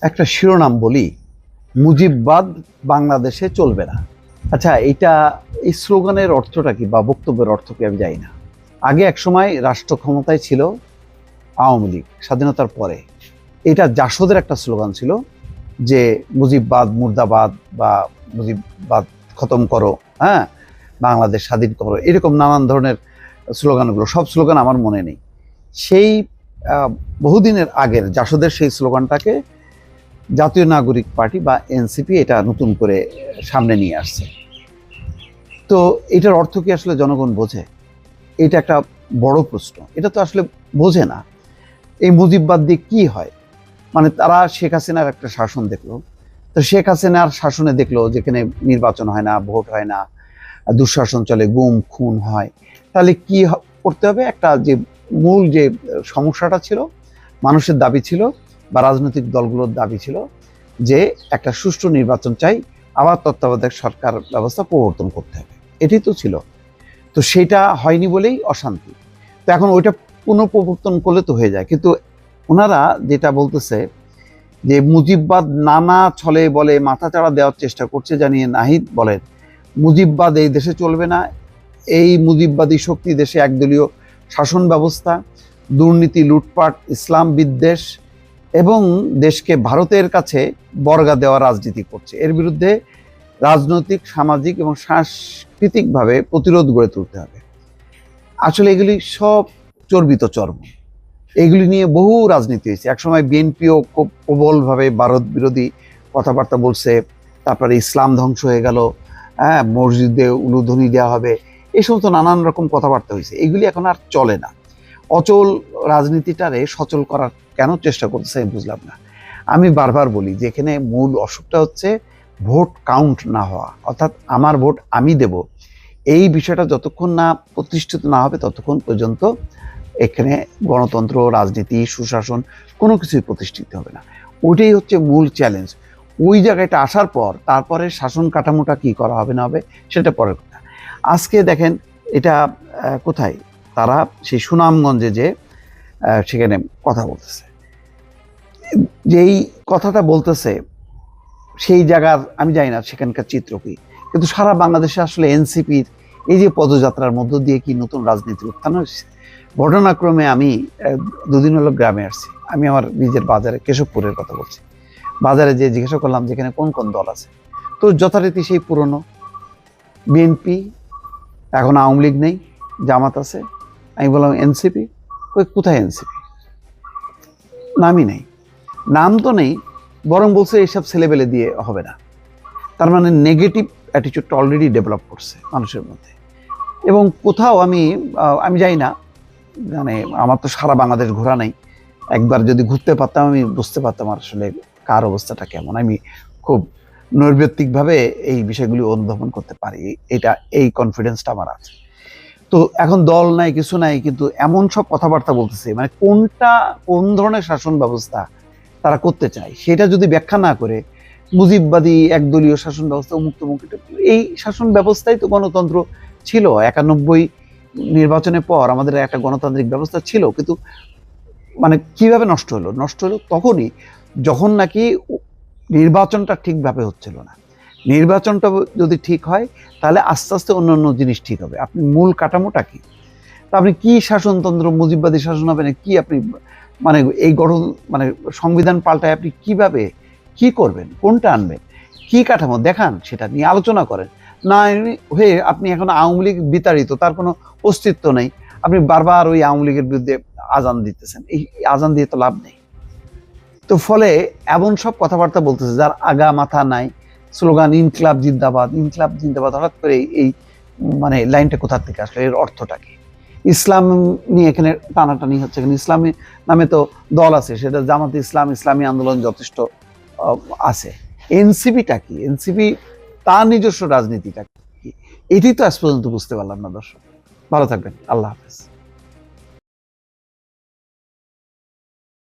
একটা শিরোনাম বলি, মুজিববাদ বাংলাদেশে চলবে না। আচ্ছা, এই স্লোগানের অর্থটা কি বা বক্তব্যের অর্থ কি আমি জানি না। আগে এক সময় রাষ্ট্র ক্ষমতায় ছিল আওয়ামী লীগ, স্বাধীনতার পরে এটা জাসদের একটা স্লোগান ছিল যে মুজিববাদ মুর্দাবাদ বা মুজিববাদ খতম করো, হ্যাঁ, বাংলাদেশ স্বাধীন করো, এরকম নানান ধরনের স্লোগানগুলো, সব স্লোগান আমার মনে নেই। সেই বহুদিনের আগের জাসদের সেই স্লোগানটাকে জাতীয় নাগরিক পার্টি বা এনসিপি এটা নতুন করে সামনে নিয়ে আসছে। তো এটার অর্থ কি আসলে জনগণ বোঝে? এটা একটা বড় প্রশ্ন। এটা তো আসলে বোঝে না। এই মুজিববাদ দিয়ে কি হয়? মানে তারা শেখ হাসিনার একটা শাসন দেখলো, তো শেখ হাসিনার শাসনে দেখলো যেখানে নির্বাচন হয় না, ভোট হয় না, দুঃশাসন চলে, গুম খুন হয়। তাহলে কি করতে হবে? একটা যে মূল যে সমস্যাটা ছিল, মানুষের দাবি ছিল বা রাজনৈতিক দলগুলোর দাবি ছিল যে একটা সুষ্ঠু নির্বাচন চাই, আবার তত্ত্বাবধায়ক সরকার ব্যবস্থা প্রবর্তন করতে হবে, এটাই তো ছিল। তো সেটা হয়নি বলেই অশান্তি। তো এখন ওইটা পুনঃপ্রবর্তন করলে তো হয়ে যায়। কিন্তু ওনারা যেটা বলতেছে যে মুজিববাদ নানা ছলে বলে মাথাচাড়া দেওয়ার চেষ্টা করছে, জানিয়ে নাহিদ বলেন মুজিববাদ এই দেশে চলবে না। এই মুজিববাদী শক্তি দেশে একদলীয় শাসন ব্যবস্থা, দুর্নীতি, লুটপাট, ইসলাম বিদ্বেষ এবং দেশকে ভারতের কাছে বর্গা দেওয়া রাজনীতি করছে। এর বিরুদ্ধে রাজনৈতিক, সামাজিক এবং সাংস্কৃতিকভাবে প্রতিরোধ গড়ে তুলতে হবে। আসলে এগুলি সব চর্বিত চর্ম। এগুলি নিয়ে বহু রাজনীতি হয়েছে। একসময় বিএনপিও খুব প্রবলভাবে ভারত বিরোধী কথাবার্তা বলছে। তারপরে ইসলাম ধ্বংস হয়ে গেল, হ্যাঁ, মসজিদে উলুধ্বনি দেওয়া হবে, এই সমস্ত নানান রকম কথাবার্তা হয়েছে। এগুলি এখন আর চলে না। অচল রাজনীতিটারে সচল করার কেন চেষ্টা করতেছে আমি বুঝলাম না। আমি বারবার বলি যে এখানে মূল অসুখটা হচ্ছে ভোট কাউন্ট না হওয়া, অর্থাৎ আমার ভোট আমি দেব, এই বিষয়টা যতক্ষণ না প্রতিষ্ঠিত না হবে ততক্ষণ পর্যন্ত এখানে গণতন্ত্র, রাজনীতি, সুশাসন কোনো কিছুই প্রতিষ্ঠিত হবে না। ওইটাই হচ্ছে মূল চ্যালেঞ্জ। ওই জায়গাটা আসার পর তারপরে শাসন কাঠামোটা কি করা হবে না হবে সেটা পরের কথা। আজকে দেখেন এটা কোথায়, তারা সেই সুনামগঞ্জে যে সেখানে কথা বলতেছে, যেই কথাটা বলতেছে সেই জায়গার আমি জানি না সেখানকার চিত্র কি, কিন্তু সারা বাংলাদেশে আসলে এনসিপির এই যে পদযাত্রার মধ্য দিয়ে কি নতুন রাজনীতির উত্থান হয়েছে। ঘটনাক্রমে আমি দুদিন হলো গ্রামে আসছি। আমি আমার নিজের বাজারে, কেশবপুরের কথা বলছি, বাজারে যে জিজ্ঞাসা করলাম যেখানে কোন কোন দল আছে, তো যথারীতি সেই পুরনো বিএনপি, এখন আওয়ামী লীগ নেই, জামাত আছে। আমি বললাম এনসিপি, কোথায় এনসিপি? নামই নেই। নাম তো নেই, বরং বলছে এইসব ছেলেবেলে দিয়ে হবে না। তার মানে নেগেটিভ অ্যাটিটিউডটা অলরেডি ডেভেলপ করছে মানুষের মধ্যে। এবং কোথাও আমি যাই না, মানে আমার তো সারা বাংলাদেশ ঘোরা নেই। একবার যদি ঘুরতে পারতাম আমি বুঝতে পারতাম আসলে কার অবস্থাটা কেমন। আমি খুব নৈর্ব্যক্তিকভাবে এই বিষয়গুলি অনুধাবন করতে পারি, এই কনফিডেন্সটা আমার আছে। তো এখন দল নাই, কিছু নাই, কিন্তু এমন সব কথাবার্তা বলতেছে, মানে কোন ধরনের শাসন ব্যবস্থা তারা করতে চায় সেটা যদি ব্যাখ্যা না করে মুজিববাদী একদলীয় শাসন ব্যবস্থা, মুক্ত এই শাসন ব্যবস্থাই তো গণতন্ত্র ছিল। 91 নির্বাচনের পর আমাদের একটা গণতান্ত্রিক ব্যবস্থা ছিল, কিন্তু মানে কিভাবে নষ্ট হলো তখনই যখন নাকি নির্বাচনটা ঠিকভাবে হচ্ছিল না। নির্বাচনটা যদি ঠিক হয় তাহলে আস্তে আস্তে অন্যান্য জিনিস ঠিক হবে। আপনি মূল কাঠামোটা কি, তা আপনি কি শাসনতন্ত্র, মুজিববাদী শাসন হবে না কি? আপনি মানে এই মানে সংবিধান পাল্টায় আপনি কিভাবে কি করবেন, কোনটা আনবেন, কি কাঠামো দেখান, সেটা নিয়ে আলোচনা করেন। না হয়ে আপনি এখন আওয়ামী লীগ বিতাড়িত, তার কোনো অস্তিত্ব নেই, আপনি বারবার ওই আওয়ামী লীগের বিরুদ্ধে আজান দিতেছেন। এই আজান দিয়ে তো লাভ নেই। তো ফলে এমন সব কথাবার্তা বলতেছে যার আগা মাথা নাই। স্লোগান ইনকিলাব জিন্দাবাদ, ইনকিলাব জিন্দাবাদ, হঠাৎ করে এই মানে লাইনটা কোথা থেকে আসলে, এর অর্থটা কি? ইসলাম নিয়ে এখানে টানাটানি হচ্ছে। এখানে ইসলামী নামে তো দল আছে, সেটা জামাতে ইসলাম, ইসলামী আন্দোলন যথেষ্ট আছে। এনসিপিটা কি? এনসিপি তার নিজস্ব রাজনীতিটা কি? এটি তো আজ পর্যন্ত বুঝতে পারলাম না। দর্শক ভালো থাকবেন, আল্লাহ হাফেজ।